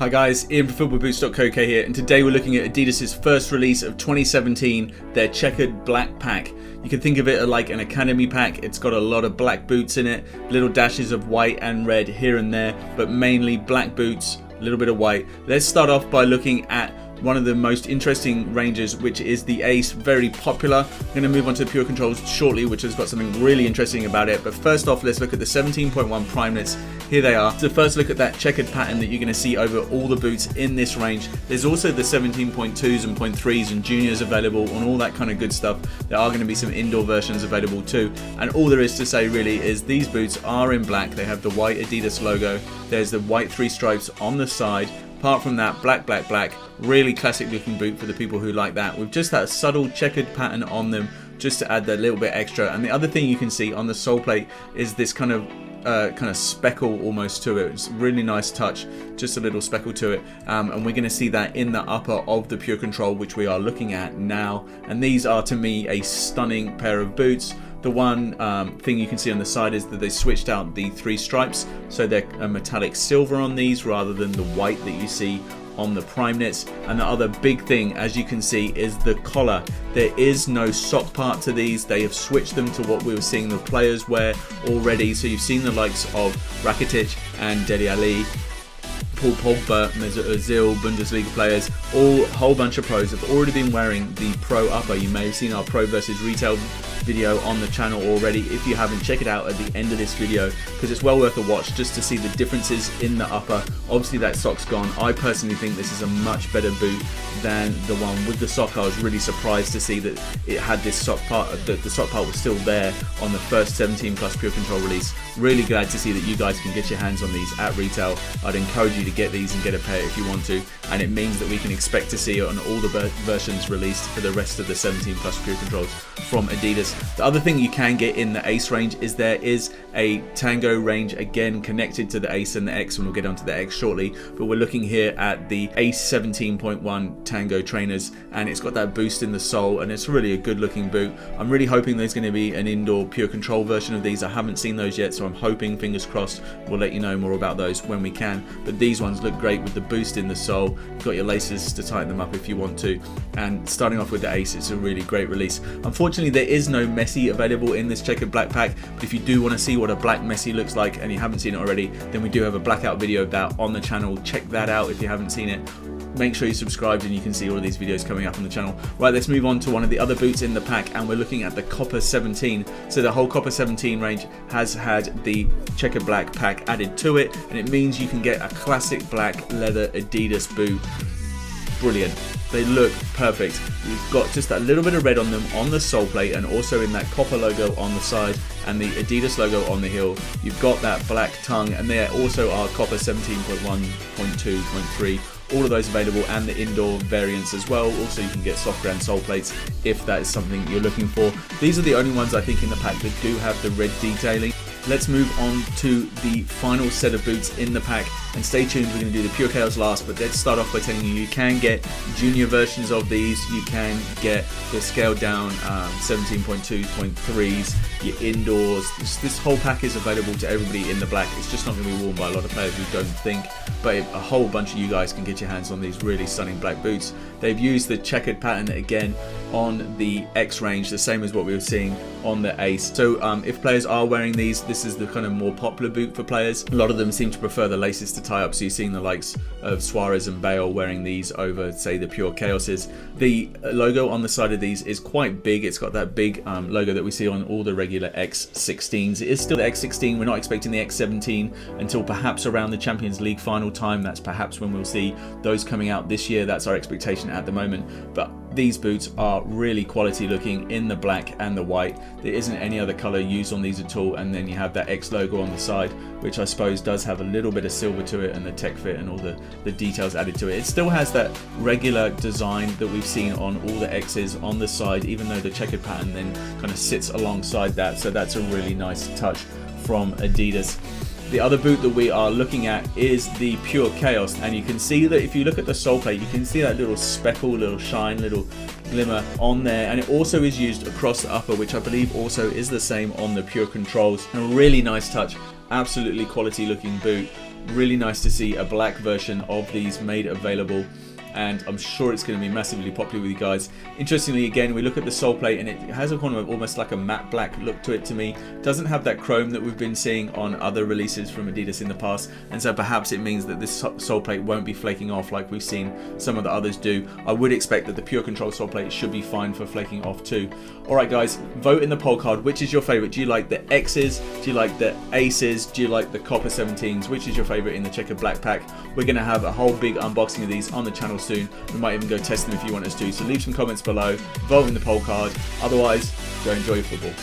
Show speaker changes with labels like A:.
A: Hi guys, Ian from footballboots.co.uk here, and today we're looking at Adidas' first release of 2017, their Checkered Black pack. You can think of it like an academy pack. It's got a lot of black boots in it, little dashes of white and red here and there, but mainly black boots, a little bit of white. Let's start off by looking at one of the most interesting ranges, which is the Ace, very popular. I'm going to move on to the Pure Controls shortly, which has got something really interesting about it. But first off, let's look at the 17.1 prime knits. Here they are. So first look at that checkered pattern that you're going to see over all the boots in this range. There's also the 17.2s and 0.3s and juniors available and all that kind of good stuff. There are going to be some indoor versions available too. And all there is to say really is these boots are in black. They have the white Adidas logo. There's the white 3 stripes on the side. Apart from that, black, black, black, really classic looking boot for the people who like that, with just that subtle checkered pattern on them, just to add that little bit extra. And the other thing you can see on the sole plate is this kind of speckle almost to it. It's a really nice touch, just a little speckle to it. And we're going to see that in the upper of the Pure Control, which we are looking at now. And these are, to me, a stunning pair of boots. The one thing you can see on the side is that they switched out the 3 stripes, so they're a metallic silver on these rather than the white that you see on the prime knits. And the other big thing, as you can see, is the collar. There is no sock part to these. They have switched them to what we were seeing the players wear already. So you've seen the likes of Rakitic and Dele Alli, Paul Pogba, Ozil, Bundesliga players, a whole bunch of pros have already been wearing the pro upper. You may have seen our pro versus retail video on the channel already. If you haven't, check it out at the end of this video, because it's well worth a watch just to see the differences in the upper. Obviously that sock's gone. I personally think this is a much better boot than the one with the sock. I was really surprised to see that it had this sock part, the sock part was still there on the first 17 plus Pure Control release. Really glad to see that you guys can get your hands on these at retail. I'd encourage you to get these and get a pair if you want to, and it means that we can expect to see it on all the versions released for the rest of the 17 plus Pure Controls from Adidas. The other thing you can get in the Ace range is there is a Tango range, again connected to the Ace and the X, and we'll get onto the X shortly, but we're looking here at the Ace 17.1 Tango trainers, and it's got that boost in the sole, and it's really a good looking boot. I'm really hoping there's going to be an indoor Pure Control version of these. I haven't seen those yet, so I'm hoping, fingers crossed, we'll let you know more about those when we can. But these ones look great with the boost in the sole. You've got your laces to tighten them up if you want to, and starting off with the Ace, it's a really great release. Unfortunately, there is no Messi available in this Checkered Black pack, but if you do want to see what a black Messi looks like and you haven't seen it already, then we do have a blackout video of that on the channel. Check that out if you haven't seen it. Make sure you're subscribed and you can see all of these videos coming up on the channel. Right, let's move on to one of the other boots in the pack, and we're looking at the Copper 17. So the whole Copper 17 range has had the Checkered Black pack added to it, and it means you can get a classic black leather Adidas boot. Brilliant. They look perfect. You've got just that little bit of red on them on the sole plate, and also in that copper logo on the side and the Adidas logo on the heel. You've got that black tongue, and there also are Copper 17.1, 0.2, 0.3. All of those available, and the indoor variants as well. Also, you can get soft ground sole plates if that is something you're looking for. These are the only ones I think in the pack that do have the red detailing. Let's move on to the final set of boots in the pack, and stay tuned, we're going to do the Pure Chaos last, but let's start off by telling you can get junior versions of these. You can get the scaled down 17.2, 0.3s, your indoors. This whole pack is available to everybody in the black. It's just not going to be worn by a lot of players, we don't think, but a whole bunch of you guys can get your hands on these really stunning black boots. They've used the checkered pattern again on the X range, the same as what we were seeing on the Ace. So if players are wearing these, this is the kind of more popular boot for players. A lot of them seem to prefer the laces to tie up, so you're seeing the likes of Suarez and Bale wearing these over, say, the Pure Chaoses. The logo on the side of these is quite big. It's got that big logo that we see on all the regular X16s. It is still the X16. We're not expecting the X17 until perhaps around the Champions League final time. That's perhaps when we'll see those coming out this year. That's our expectation at the moment. But these boots are really quality looking in the black and the white. There isn't any other color used on these at all, and then you have that X logo on the side, which I suppose does have a little bit of silver to it, and the tech fit and all the details added to it. It still has that regular design that we've seen on all the X's on the side, even though the checkered pattern then kind of sits alongside that, so that's a really nice touch from Adidas. The other boot that we are looking at is the Pure Chaos, and you can see that if you look at the sole plate, you can see that little speckle, little shine, little glimmer on there, and it also is used across the upper, which I believe also is the same on the Pure Controls. A really nice touch, absolutely quality looking boot. Really nice to see a black version of these made available, and I'm sure it's going to be massively popular with you guys. Interestingly, again, we look at the sole plate and it has a kind of almost like a matte black look to it to me. Doesn't have that chrome that we've been seeing on other releases from Adidas in the past, and so perhaps it means that this sole plate won't be flaking off like we've seen some of the others do. I would expect that the Pure Control sole plate should be fine for flaking off too. Alright guys, vote in the poll card. Which is your favourite? Do you like the X's? Do you like the Aces? Do you like the Copper 17s? Which is your favourite in the Checkered Black pack? We're going to have a whole big unboxing of these on the channel soon. We might even go test them if you want us to. So leave some comments below, vote in the poll card. Otherwise, go enjoy your football.